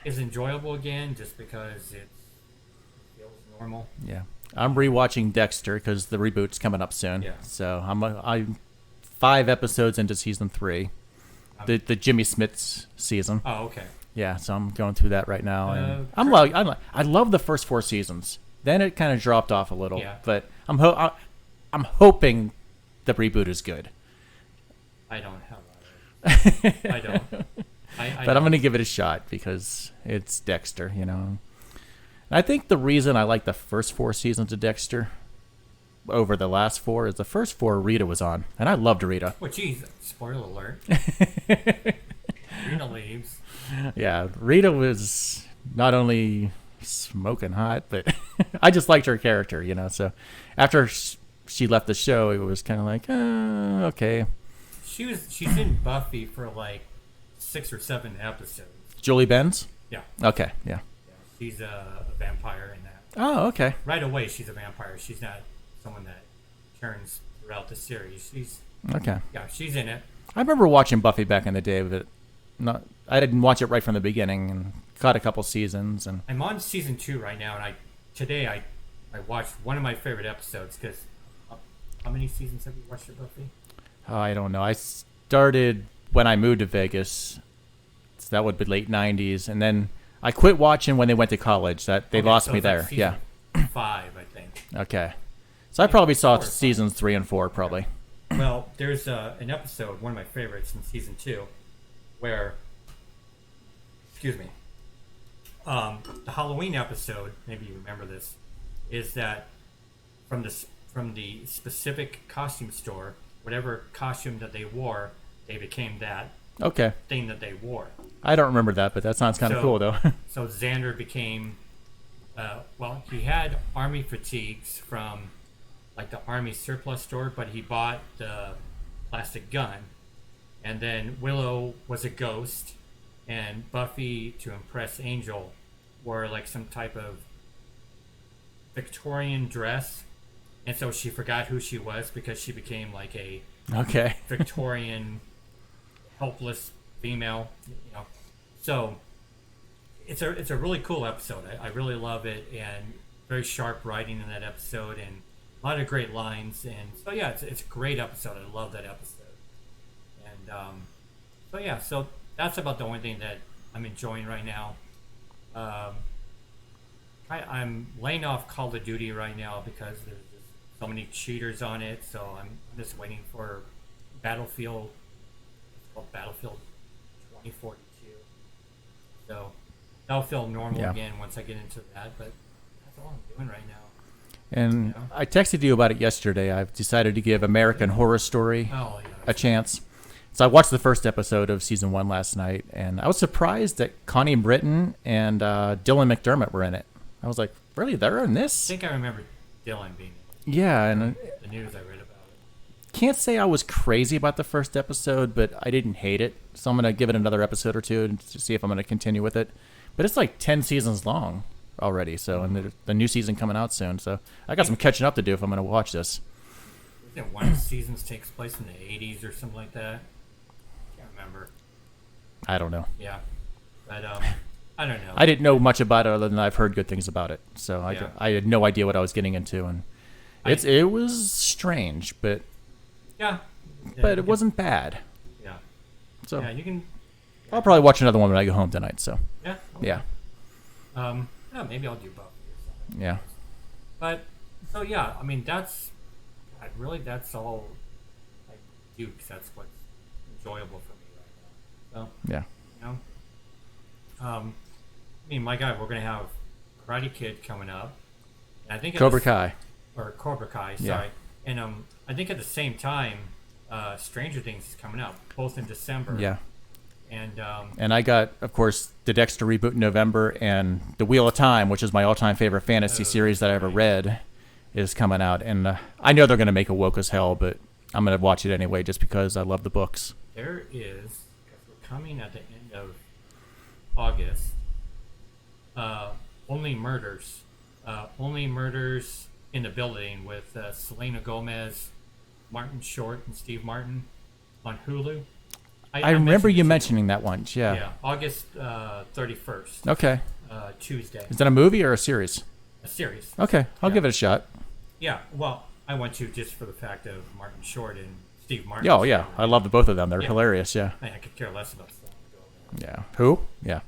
is enjoyable again just because it feels normal. Yeah. I'm rewatching Dexter because the reboot's coming up soon. Yeah. So I'm 5 episodes into season 3, the Jimmy Schmitz season. Oh, okay. Yeah, so I'm going through that right now, and I love the first 4 seasons. Then it kind of dropped off a little, but I'm hoping the reboot is good. I don't have that. I don't. But I'm going to give it a shot because it's Dexter, you know. And I think the reason I like the first 4 seasons of Dexter over the last 4 is the first 4 Rita was on, and I loved Rita. Well, geez, spoiler alert. Rita leaves. Yeah, Rita was not only smoking hot, but I just liked her character, you know. So after she left the show, it was kind of like, okay. She's in Buffy for like 6 or 7 episodes. Julie Benz? Yeah. Okay, yeah. She's a vampire in that. Oh, okay. Right away, she's a vampire. She's not someone that turns throughout the series. Okay. Yeah, she's in it. I remember watching Buffy back in the day, but I didn't watch it right from the beginning, and caught a couple seasons. And I'm on season 2 right now, and today I watched one of my favorite episodes because how many seasons have you watched of Buffy? I don't know. I started when I moved to Vegas. So that would be late 90s, and then I quit watching when they went to college. They lost me there. Yeah. 5, I think. Okay. So I probably saw seasons 3 and 4 probably. Well, there's an episode, one of my favorites in season 2, where, excuse me, the Halloween episode, maybe you remember this, is that from the specific costume store, whatever costume that they wore, they became that thing that they wore. I don't remember that, but that sounds kind of cool, though. So Xander became, he had army fatigues from like the army surplus store, but he bought the plastic gun. And then Willow was a ghost, and Buffy, to impress Angel, wore like some type of Victorian dress. And so she forgot who she was because she became like a Victorian helpless female, you know. So it's a really cool episode. I really love it, and very sharp writing in that episode, and a lot of great lines. And so yeah, it's a great episode. I love that episode. And so that's about the only thing that I'm enjoying right now. I'm laying off Call of Duty right now because there's just so many cheaters on it. So I'm just waiting for Battlefield. It's called Battlefield 2042. So that'll feel normal again once I get into that. But that's all I'm doing right now. And I texted you about it yesterday. I've decided to give American Horror Story a chance. So I watched the first episode of season 1 last night, and I was surprised that Connie Britton and Dylan McDermott were in it. I was like, really? They're in this? I think I remember Dylan being in it. Yeah. And the news I read about it. Can't say I was crazy about the first episode, but I didn't hate it. So I'm going to give it another episode or 2 to see if I'm going to continue with it. But it's like 10 seasons long already, so and the new season coming out soon. So I got some catching up to do if I'm going to watch this. Isn't it one of the seasons takes place in the 80s or something like that? Can't remember. I don't know. Yeah, but I don't know. I didn't know much about it other than I've heard good things about it. So I had no idea what I was getting into, and it was strange, but it wasn't bad. Yeah. So you can. I'll probably watch another one when I go home tonight. So yeah. Okay. Yeah. Maybe I'll do Buffy or something. Yeah. But so yeah, I mean that's all I do because that's what's enjoyable for me right now. So yeah. You know. I mean, my God, we're gonna have Karate Kid coming up. And I think Cobra Kai. Sorry. Yeah. And I think at the same time, Stranger Things is coming out, both in December. Yeah. And I got, of course, the Dexter reboot in November, and The Wheel of Time, which is my all-time favorite fantasy series that I ever read, is coming out. And I know they're going to make it woke as hell, but I'm going to watch it anyway just because I love the books. There is, because we're coming at the end of August, Only Murders in the Building with Selena Gomez, Martin Short, and Steve Martin on Hulu. I remember you mentioning that once, yeah. Yeah, August 31st. Okay. Tuesday. Is that a movie or a series? a series. Okay, I'll give it a shot. Yeah, well, I want to just for the fact of Martin Short and Steve Martin. Oh yeah, I love the both of them. They're Yeah. hilarious. Yeah. I could care less about Stone. Yeah. Who? Yeah.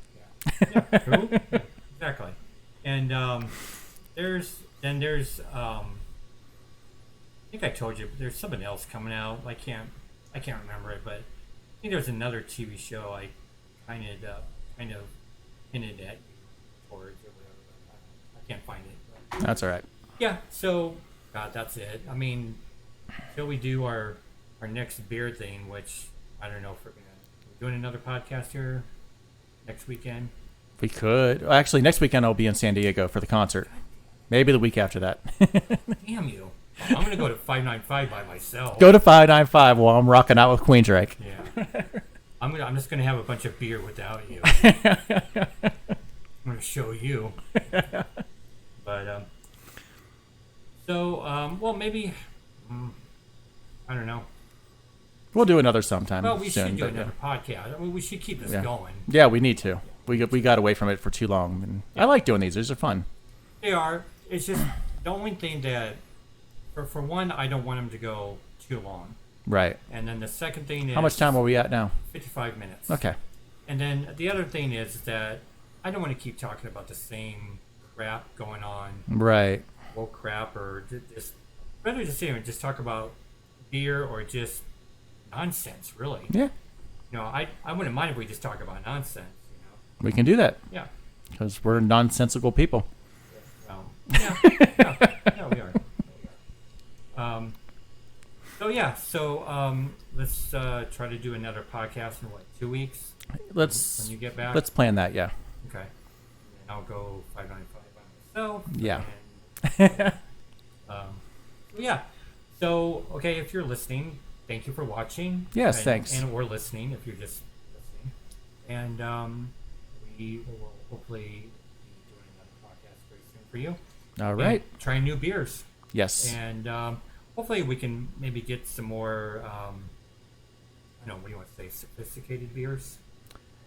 Yeah, who? Yeah, exactly. And there's I think I told you, but there's something else coming out. I can't remember it, but I think there's another TV show I kind of hinted at you towards or whatever. I can't find it. But That's all right. yeah, so God, that's it. I mean, until we do our next beer thing, which I don't know if we're doing another podcast here next weekend. We could. Actually, next weekend I'll be in San Diego for the concert. Maybe the week after that. Damn you! I'm gonna go to 595 by myself. Go to 595 while I'm rocking out with Queensryche. Yeah. I'm just gonna have a bunch of beer without you. I'm gonna show you. But well, maybe I don't know. We'll do another sometime. Well, we soon, should do but, another podcast. I mean, we should keep this yeah. going. Yeah, we need to. We got away from it for too long. And I like doing these. These are fun. They are. It's just the only thing that, for one, I don't want them to go too long. Right. And then the second thing is... How much time are we at now? 55 minutes. Okay. And then the other thing is that I don't want to keep talking about the same crap going on. Right. Woke crap or just... Rather just even just talk about beer or just nonsense, really. Yeah. You know, I wouldn't mind if we just talk about nonsense, you know. We can do that. Yeah. Because we're nonsensical people. Yeah, we are. So let's try to do another podcast in 2 weeks. When you get back. Let's plan that. Yeah. Okay. And I'll go 595 by myself. Yeah. And, yeah. So okay, if you're listening, thank you for watching. Yes, thanks. And or listening if you're just listening. And we will hopefully be doing another podcast very soon for you. All right. And trying new beers. Yes. And hopefully we can maybe get some more, I don't know, what do you want to say, sophisticated beers?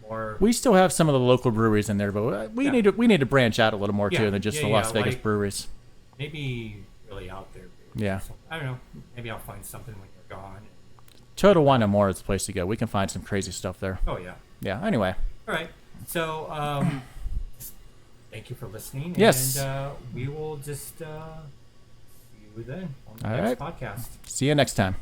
Or we still have some of the local breweries in there, but we need to branch out a little more too than just the Las Vegas like, breweries. Maybe really out there beers. Yeah. So, I don't know. Maybe I'll find something when you're gone. Total Wine and More is the place to go. We can find some crazy stuff there. Oh yeah. Yeah. Anyway. All right. So thank you for listening. Yes. And we will just see you then on the next podcast. See you next time.